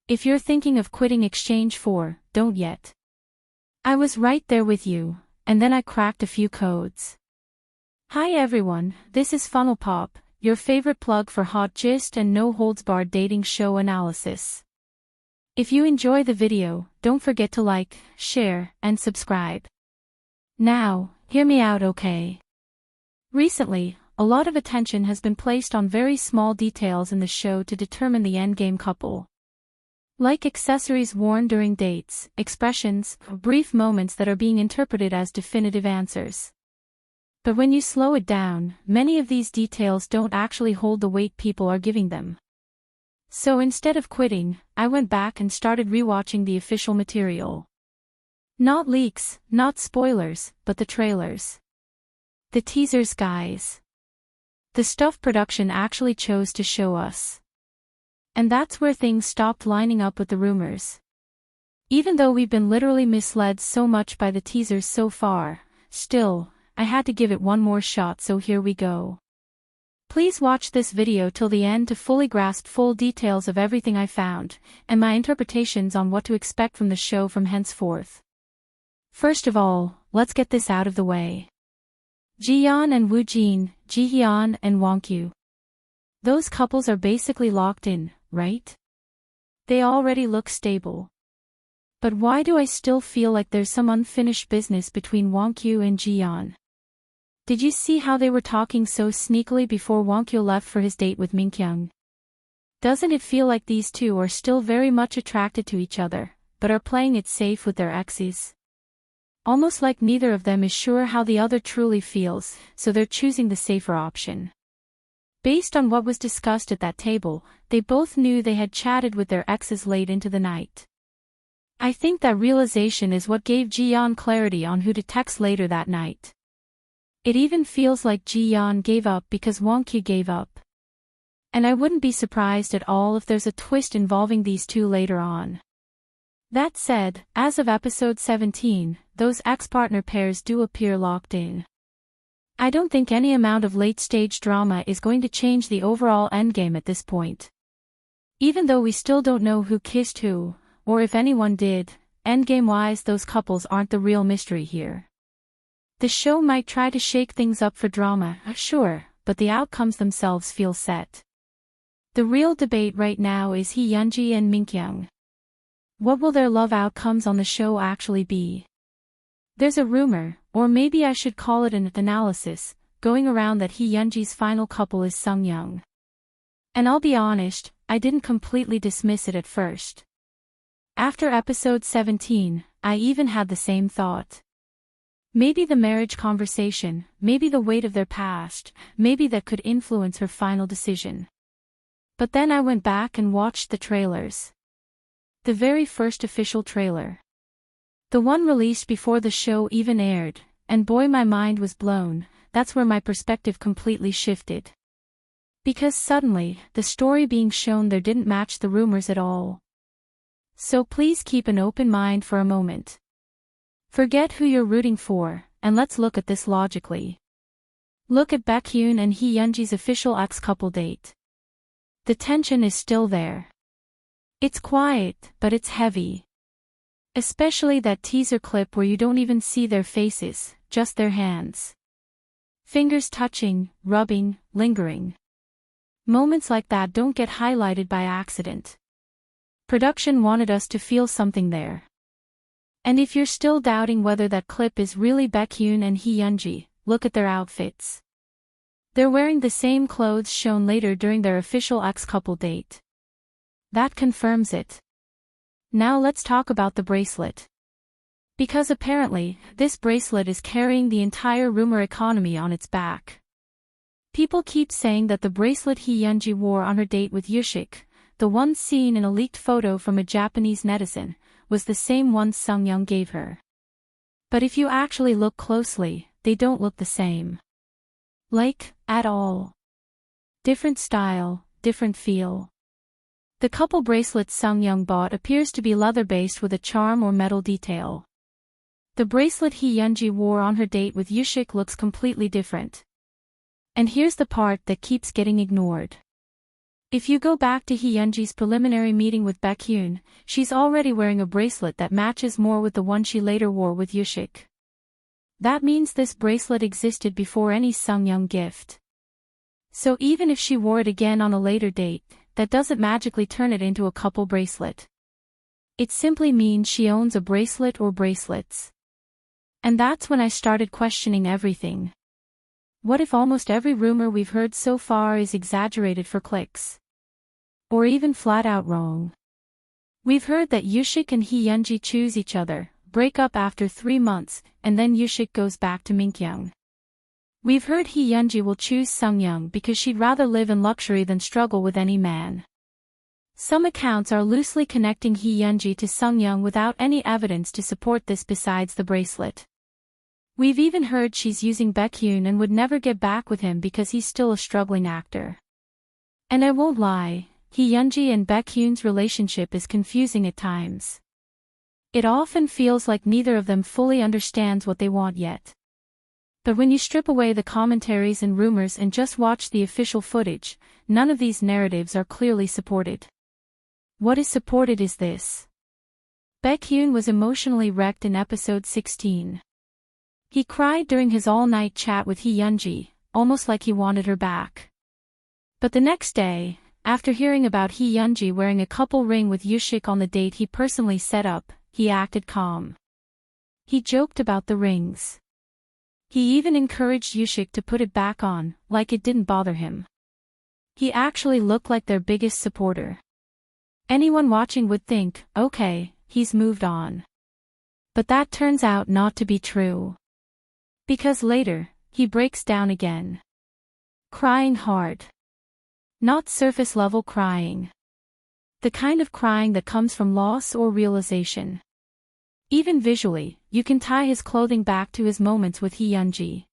If you're thinking of quitting Exchange 4, don't yet. I was right there with you, and then I cracked a few codes. Hi everyone, this is Funnel Pop, your favorite plug for hot gist and no-holds-barred dating show analysis. If you enjoy the video, don't forget to like, share, and subscribe. Now, hear me out, okay? Recently, a lot of attention has been placed on very small details in the show to determine the endgame couple. Like accessories worn during dates, expressions, or brief moments that are being interpreted as definitive answers. But when you slow it down, many of these details don't actually hold the weight people are giving them. So instead of quitting, I went back and started rewatching the official material. Not leaks, not spoilers, but the trailers. The teasers, guys. The stuff production actually chose to show us. And that's where things stopped lining up with the rumors. Even though we've been literally misled so much by the teasers so far, still, I had to give it one more shot, so here we go. Please watch this video till the end to fully grasp full details of everything I found, and my interpretations on what to expect from the show from henceforth. First of all, let's get this out of the way. Jiyeon and Woojin, Jihyun and Wonkyou. Those couples are basically locked in, right? They already look stable. But why do I still feel like there's some unfinished business between Wonkyou and Jiyeon? Did you see how they were talking so sneakily before Wonkyou left for his date with Minkyung? Doesn't it feel like these two are still very much attracted to each other, but are playing it safe with their exes? Almost like neither of them is sure how the other truly feels, so they're choosing the safer option. Based on what was discussed at that table, they both knew they had chatted with their exes late into the night. I think that realization is what gave Jiyeon clarity on who to text later that night. It even feels like Jiyeon gave up because Wonkyou gave up. And I wouldn't be surprised at all if there's a twist involving these two later on. That said, as of episode 17, those ex-partner pairs do appear locked in. I don't think any amount of late-stage drama is going to change the overall endgame at this point. Even though we still don't know who kissed who, or if anyone did, endgame-wise those couples aren't the real mystery here. The show might try to shake things up for drama, sure, but the outcomes themselves feel set. The real debate right now is Hyunji and Minkyung. What will their love outcomes on the show actually be? There's a rumor, or maybe I should call it an analysis, going around that Hyunji's final couple is Sungyoung. And I'll be honest, I didn't completely dismiss it at first. After episode 17, I even had the same thought. Maybe the marriage conversation, maybe the weight of their past, maybe that could influence her final decision. But then I went back and watched the trailers. The very first official trailer. The one released before the show even aired, and boy, my mind was blown. That's where my perspective completely shifted. Because suddenly, the story being shown there didn't match the rumors at all. So please keep an open mind for a moment. Forget who you're rooting for, and let's look at this logically. Look at Beck Hyun and Hyunji's official ex-couple date. The tension is still there. It's quiet, but it's heavy. Especially that teaser clip where you don't even see their faces, just their hands. Fingers touching, rubbing, lingering. Moments like that don't get highlighted by accident. Production wanted us to feel something there. And if you're still doubting whether that clip is really Beck Hyun and Hyunji, look at their outfits. They're wearing the same clothes shown later during their official ex-couple date. That confirms it. Now let's talk about the bracelet. Because apparently, this bracelet is carrying the entire rumor economy on its back. People keep saying that the bracelet Hyunji wore on her date with Yushik, the one seen in a leaked photo from a Japanese netizen, was the same one Sungyoung gave her. But if you actually look closely, they don't look the same. Like, at all. Different style, different feel. The couple bracelet Sungyoung bought appears to be leather-based with a charm or metal detail. The bracelet Hyunji wore on her date with Yushik looks completely different. And here's the part that keeps getting ignored. If you go back to Hyunji's preliminary meeting with Beck Hyun, she's already wearing a bracelet that matches more with the one she later wore with Yushik. That means this bracelet existed before any Sungyoung gift. So even if she wore it again on a later date, that doesn't magically turn it into a couple bracelet. It simply means she owns a bracelet or bracelets. And that's when I started questioning everything. What if almost every rumor we've heard so far is exaggerated for clicks? Or even flat out wrong? We've heard that Yushik and Hyunji choose each other, break up after 3 months, and then Yushik goes back to Minkyung. We've heard Hyunji will choose Sungyoung because she'd rather live in luxury than struggle with any man. Some accounts are loosely connecting Hyunji to Sungyoung without any evidence to support this besides the bracelet. We've even heard she's using Beck Hyun and would never get back with him because he's still a struggling actor. And I won't lie, Hyunji and Beck Hyun's relationship is confusing at times. It often feels like neither of them fully understands what they want yet. But when you strip away the commentaries and rumors and just watch the official footage, none of these narratives are clearly supported. What is supported is this. Beck Hyun was emotionally wrecked in episode 16. He cried during his all-night chat with Hyunji, almost like he wanted her back. But the next day, after hearing about Hyunji wearing a couple ring with Yushik on the date he personally set up, he acted calm. He joked about the rings. He even encouraged Yushik to put it back on, like it didn't bother him. He actually looked like their biggest supporter. Anyone watching would think, okay, he's moved on. But that turns out not to be true. Because later, he breaks down again. Crying hard. Not surface-level crying. The kind of crying that comes from loss or realization. Even visually, you can tie his clothing back to his moments with Hyunji.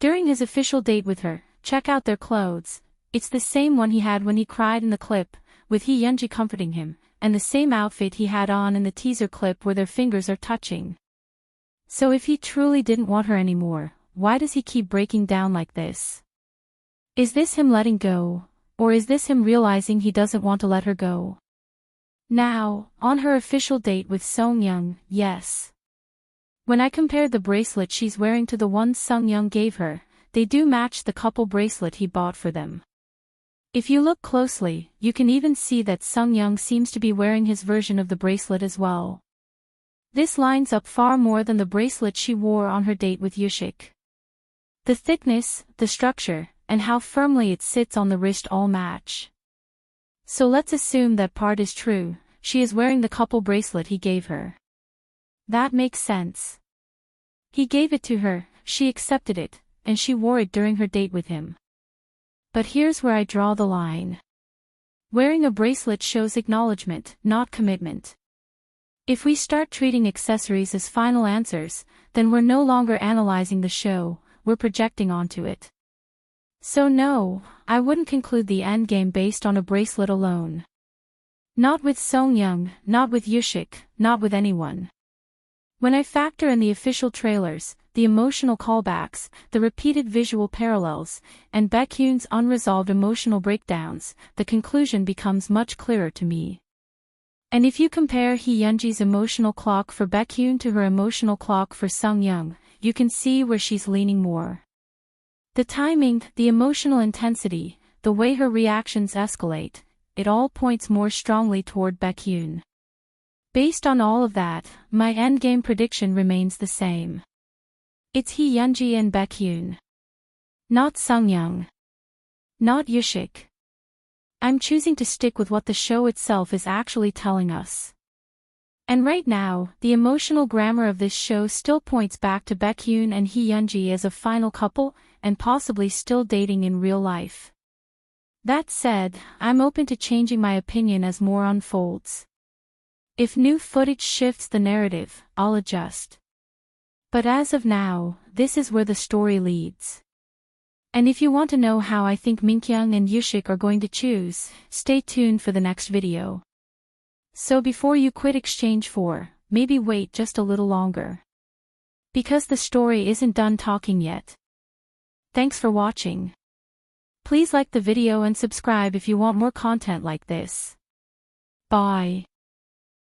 During his official date with her, check out their clothes. It's the same one he had when he cried in the clip, with Hyunji comforting him, and the same outfit he had on in the teaser clip where their fingers are touching. So if he truly didn't want her anymore, why does he keep breaking down like this? Is this him letting go, or is this him realizing he doesn't want to let her go? Now, on her official date with Sungyoung, yes. When I compared the bracelet she's wearing to the one Sungyoung gave her, they do match the couple bracelet he bought for them. If you look closely, you can even see that Sungyoung seems to be wearing his version of the bracelet as well. This lines up far more than the bracelet she wore on her date with Yushik. The thickness, the structure, and how firmly it sits on the wrist all match. So let's assume that part is true, she is wearing the couple bracelet he gave her. That makes sense. He gave it to her, she accepted it, and she wore it during her date with him. But here's where I draw the line. Wearing a bracelet shows acknowledgement, not commitment. If we start treating accessories as final answers, then we're no longer analyzing the show, we're projecting onto it. So no, I wouldn't conclude the endgame based on a bracelet alone. Not with Sungyoung, not with Yushik, not with anyone. When I factor in the official trailers, the emotional callbacks, the repeated visual parallels, and Beck Hyun's unresolved emotional breakdowns, the conclusion becomes much clearer to me. And if you compare Hyunji's emotional clock for Beck Hyun to her emotional clock for Sungyoung, you can see where she's leaning more. The timing, the emotional intensity, the way her reactions escalate, it all points more strongly toward Beck Hyun. Based on all of that, my endgame prediction remains the same. It's Hyunji and Beck Hyun. Not Sungyoung. Not Yushik. I'm choosing to stick with what the show itself is actually telling us. And right now, the emotional grammar of this show still points back to Beck Hyun and Hyunji as a final couple, and possibly still dating in real life. That said, I'm open to changing my opinion as more unfolds. If new footage shifts the narrative, I'll adjust. But as of now, this is where the story leads. And if you want to know how I think Minkyung and Yushik are going to choose, stay tuned for the next video. So before you quit Exchange 4, maybe wait just a little longer. Because the story isn't done talking yet. Thanks for watching. Please like the video and subscribe if you want more content like this. Bye.